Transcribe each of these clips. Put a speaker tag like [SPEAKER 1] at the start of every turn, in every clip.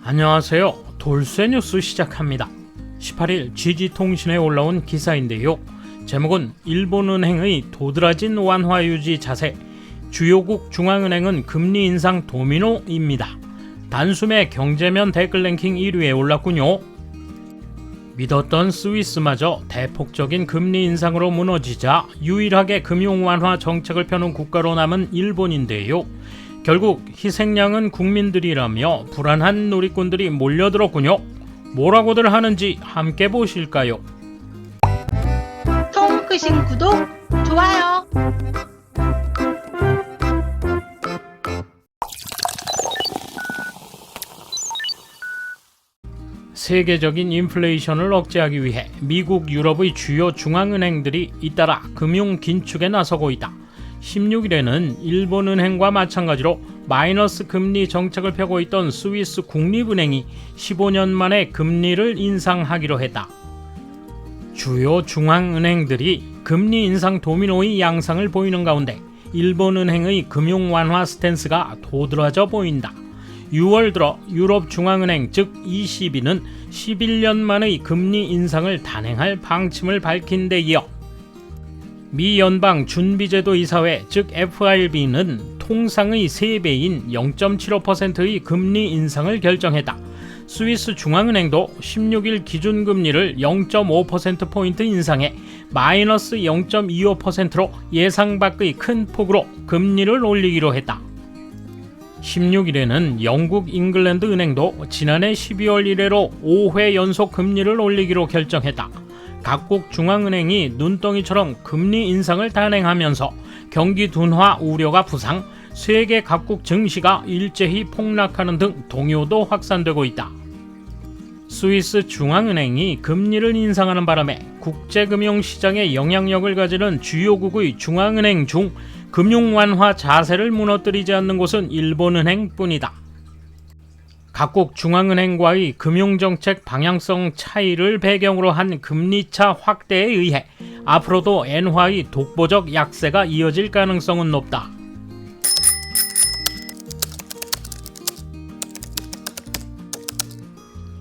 [SPEAKER 1] 안녕하세요. 돌쇠 뉴스 시작합니다. 18일 GG통신에 올라온 기사인데요. 제목은 일본은행의 도드라진 완화 유지 자세, 주요국 중앙은행은 금리 인상 도미노입니다. 단숨에 경제면 댓글 랭킹 1위에 올랐군요. 믿었던 스위스마저 대폭적인 금리 인상으로 무너지자 유일하게 금융 완화 정책을 펴는 국가로 남은 일본인데요. 결국 희생양은 국민들이라며 불안한 누리꾼들이 몰려들었군요. 뭐라고들 하는지 함께 보실까요?
[SPEAKER 2] 통크신 구독, 좋아요.
[SPEAKER 1] 세계적인 인플레이션을 억제하기 위해 미국, 유럽의 주요 중앙은행들이 잇따라 금융 긴축에 나서고 있다. 16일에는 일본은행과 마찬가지로 마이너스 금리 정책을 펴고 있던 스위스 국립은행이 15년 만에 금리를 인상하기로 했다. 주요 중앙은행들이 금리 인상 도미노의 양상을 보이는 가운데 일본은행의 금융 완화 스탠스가 도드라져 보인다. 6월 들어 유럽 중앙은행 즉 ECB는 11년 만의 금리 인상을 단행할 방침을 밝힌 데 이어 미 연방 준비제도 이사회 즉 FRB는 통상의 3배인 0.75%의 금리 인상을 결정했다. 스위스 중앙은행도 16일 기준금리를 0.5%포인트 인상해 마이너스 0.25%로 예상 밖의 큰 폭으로 금리를 올리기로 했다. 16일에는 영국 잉글랜드 은행도 지난해 12월 이래로 5회 연속 금리를 올리기로 결정했다. 각국 중앙은행이 눈덩이처럼 금리 인상을 단행하면서 경기 둔화 우려가 부상, 세계 각국 증시가 일제히 폭락하는 등 동요도 확산되고 있다. 스위스 중앙은행이 금리를 인상하는 바람에 국제금융시장에 영향력을 가지는 주요국의 중앙은행 중 금융 완화 자세를 무너뜨리지 않는 곳은 일본은행뿐이다. 각국 중앙은행과의 금융정책 방향성 차이를 배경으로 한 금리차 확대에 의해 앞으로도 엔화의 독보적 약세가 이어질 가능성은 높다.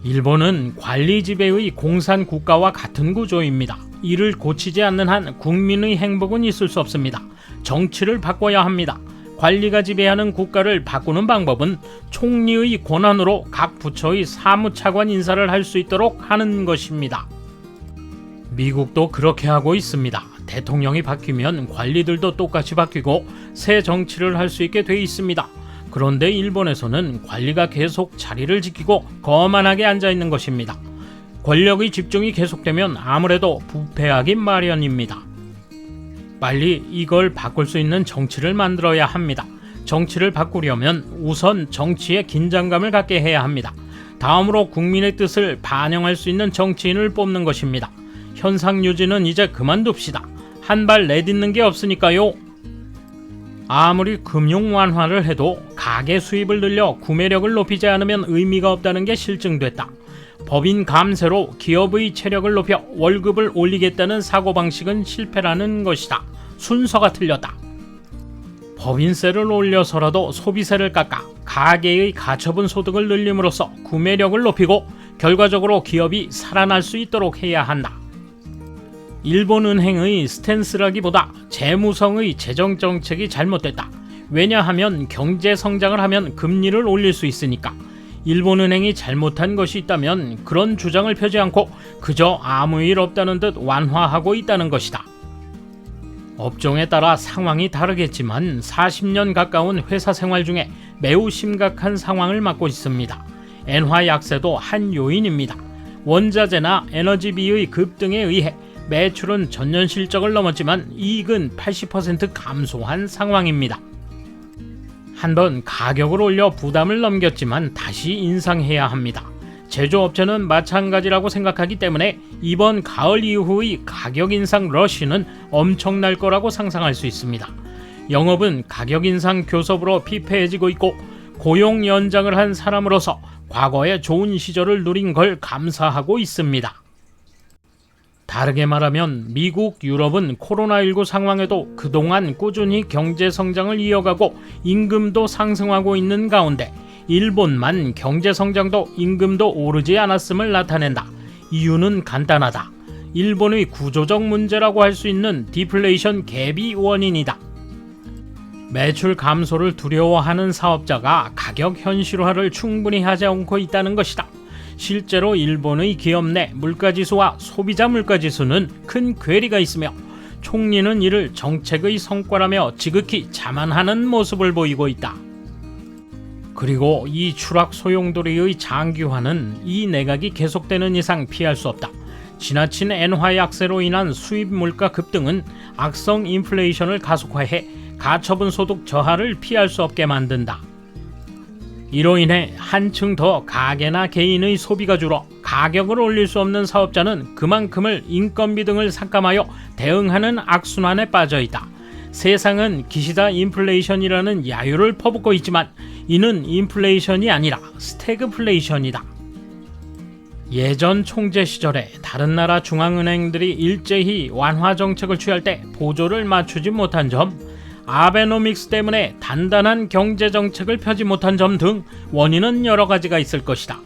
[SPEAKER 1] 일본은 관리 지배의 공산 국가와 같은 구조입니다. 이를 고치지 않는 한 국민의 행복은 있을 수 없습니다. 정치를 바꿔야 합니다. 관리가 지배하는 국가를 바꾸는 방법은 총리의 권한으로 각 부처의 사무차관 인사를 할 수 있도록 하는 것입니다. 미국도 그렇게 하고 있습니다. 대통령이 바뀌면 관리들도 똑같이 바뀌고 새 정치를 할 수 있게 돼 있습니다. 그런데 일본에서는 관리가 계속 자리를 지키고 거만하게 앉아 있는 것입니다. 권력의 집중이 계속되면 아무래도 부패하기 마련입니다. 빨리 이걸 바꿀 수 있는 정치를 만들어야 합니다. 정치를 바꾸려면 우선 정치에 긴장감을 갖게 해야 합니다. 다음으로 국민의 뜻을 반영할 수 있는 정치인을 뽑는 것입니다. 현상 유지는 이제 그만둡시다. 한 발 내딛는 게 없으니까요. 아무리 금융 완화를 해도 가계 수입을 늘려 구매력을 높이지 않으면 의미가 없다는 게 실증됐다. 법인 감세로 기업의 체력을 높여 월급을 올리겠다는 사고방식은 실패라는 것이다. 순서가 틀렸다. 법인세를 올려서라도 소비세를 깎아 가계의 가처분 소득을 늘림으로써 구매력을 높이고 결과적으로 기업이 살아날 수 있도록 해야 한다. 일본은행의 스탠스라기보다 재무성의 재정정책이 잘못됐다. 왜냐하면 경제 성장을 하면 금리를 올릴 수 있으니까. 일본은행이 잘못한 것이 있다면 그런 주장을 펴지 않고 그저 아무 일 없다는 듯 완화하고 있다는 것이다. 업종에 따라 상황이 다르겠지만 40년 가까운 회사 생활 중에 매우 심각한 상황을 맞고 있습니다. 엔화 약세도 한 요인입니다. 원자재나 에너지비의 급등에 의해 매출은 전년 실적을 넘었지만 이익은 80% 감소한 상황입니다. 한번 가격을 올려 부담을 넘겼지만 다시 인상해야 합니다. 제조업체는 마찬가지라고 생각하기 때문에 이번 가을 이후의 가격 인상 러쉬는 엄청날 거라고 상상할 수 있습니다. 영업은 가격 인상 교섭으로 피폐해지고 있고 고용 연장을 한 사람으로서 과거의 좋은 시절을 누린 걸 감사하고 있습니다. 다르게 말하면 미국, 유럽은 코로나19 상황에도 그동안 꾸준히 경제 성장을 이어가고 임금도 상승하고 있는 가운데 일본만 경제성장도 임금도 오르지 않았음을 나타낸다. 이유는 간단하다. 일본의 구조적 문제라고 할 수 있는 디플레이션 갭이 원인이다. 매출 감소를 두려워하는 사업자가 가격 현실화를 충분히 하지 않고 있다는 것이다. 실제로 일본의 기업 내 물가지수와 소비자 물가지수는 큰 괴리가 있으며 총리는 이를 정책의 성과라며 지극히 자만하는 모습을 보이고 있다. 그리고 이 추락 소용돌이의 장기화는 이 내각이 계속되는 이상 피할 수 없다. 지나친 엔화 약세로 인한 수입 물가 급등은 악성 인플레이션을 가속화해 가처분 소득 저하를 피할 수 없게 만든다. 이로 인해 한층 더 가계나 개인의 소비가 줄어 가격을 올릴 수 없는 사업자는 그만큼을 인건비 등을 삭감하여 대응하는 악순환에 빠져 있다. 세상은 기시다 인플레이션이라는 야유를 퍼붓고 있지만 이는 인플레이션이 아니라 스태그플레이션이다. 예전 총재 시절에 다른 나라 중앙은행들이 일제히 완화 정책을 취할 때 보조를 맞추지 못한 점, 아베노믹스 때문에 단단한 경제 정책을 펴지 못한 점 등 원인은 여러 가지가 있을 것이다.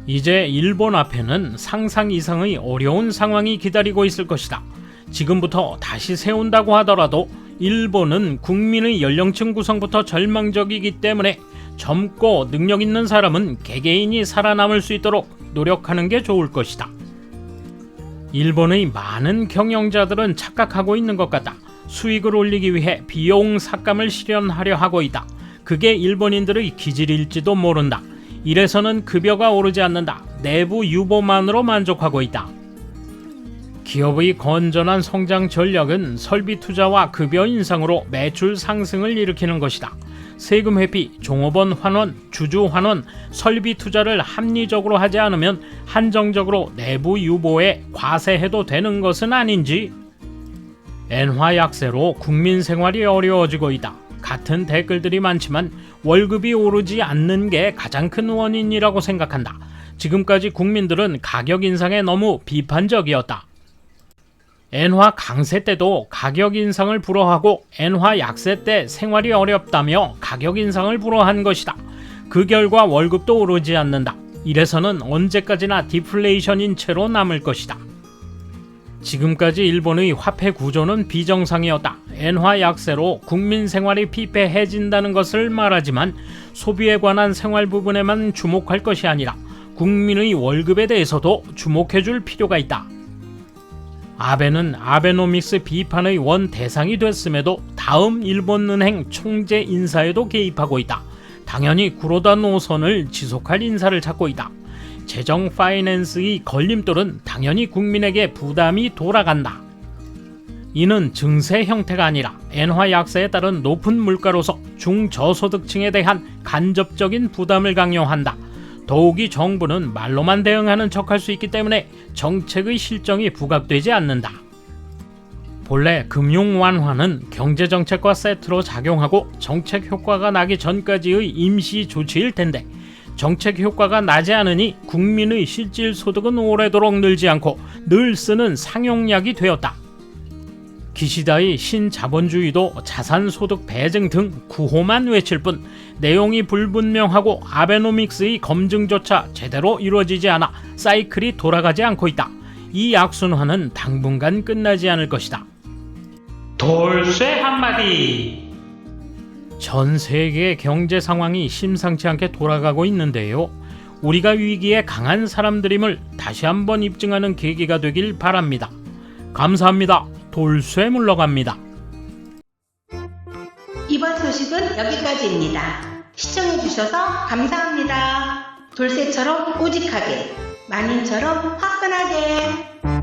[SPEAKER 1] 이제 일본 앞에는 상상 이상의 어려운 상황이 기다리고 있을 것이다. 지금부터 다시 세운다고 하더라도 일본은 국민의 연령층 구성부터 절망적이기 때문에 젊고 능력 있는 사람은 개개인이 살아남을 수 있도록 노력하는 게 좋을 것이다. 일본의 많은 경영자들은 착각하고 있는 것 같다. 수익을 올리기 위해 비용 삭감을 실현하려 하고 있다. 그게 일본인들의 기질일지도 모른다. 이래서는 급여가 오르지 않는다. 내부 유보만으로 만족하고 있다. 기업의 건전한 성장 전략은 설비 투자와 급여 인상으로 매출 상승을 일으키는 것이다. 세금 회피, 종업원 환원, 주주 환원, 설비 투자를 합리적으로 하지 않으면 한정적으로 내부 유보에 과세해도 되는 것은 아닌지. 엔화 약세로 국민 생활이 어려워지고 있다. 같은 댓글들이 많지만 월급이 오르지 않는 게 가장 큰 원인이라고 생각한다. 지금까지 국민들은 가격 인상에 너무 비판적이었다. 엔화 강세 때도 가격 인상을 불허하고 엔화 약세 때 생활이 어렵다며 가격 인상을 불허한 것이다. 그 결과 월급도 오르지 않는다. 이래서는 언제까지나 디플레이션인 채로 남을 것이다. 지금까지 일본의 화폐 구조는 비정상이었다. 엔화 약세로 국민 생활이 피폐해진다는 것을 말하지만 소비에 관한 생활 부분에만 주목할 것이 아니라 국민의 월급에 대해서도 주목해줄 필요가 있다. 아베는 아베노믹스 비판의 원 대상이 됐음에도 다음 일본은행 총재 인사에도 개입하고 있다. 당연히 구로다 노선을 지속할 인사를 찾고 있다. 재정 파이낸스의 걸림돌은 당연히 국민에게 부담이 돌아간다. 이는 증세 형태가 아니라 엔화 약세에 따른 높은 물가로서 중저소득층에 대한 간접적인 부담을 강요한다. 더욱이 정부는 말로만 대응하는 척할 수 있기 때문에 정책의 실정이 부각되지 않는다. 본래 금융 완화는 경제정책과 세트로 작용하고 정책 효과가 나기 전까지의 임시 조치일 텐데 정책 효과가 나지 않으니 국민의 실질 소득은 오래도록 늘지 않고 늘 쓰는 상용약이 되었다. 기시다의 신자본주의도 자산소득 배증 등 구호만 외칠 뿐 내용이 불분명하고 아베노믹스의 검증조차 제대로 이루어지지 않아 사이클이 돌아가지 않고 있다. 이 악순환은 당분간 끝나지 않을 것이다. 돌쇠 한마디. 전 세계 경제 상황이 심상치 않게 돌아가고 있는데요. 우리가 위기에 강한 사람들임을 다시 한번 입증하는 계기가 되길 바랍니다. 감사합니다. 돌쇠 물러갑니다.
[SPEAKER 2] 이번 소식은 여기까지입니다. 시청해주셔서 감사합니다. 돌쇠처럼 우직하게, 만인처럼 화끈하게.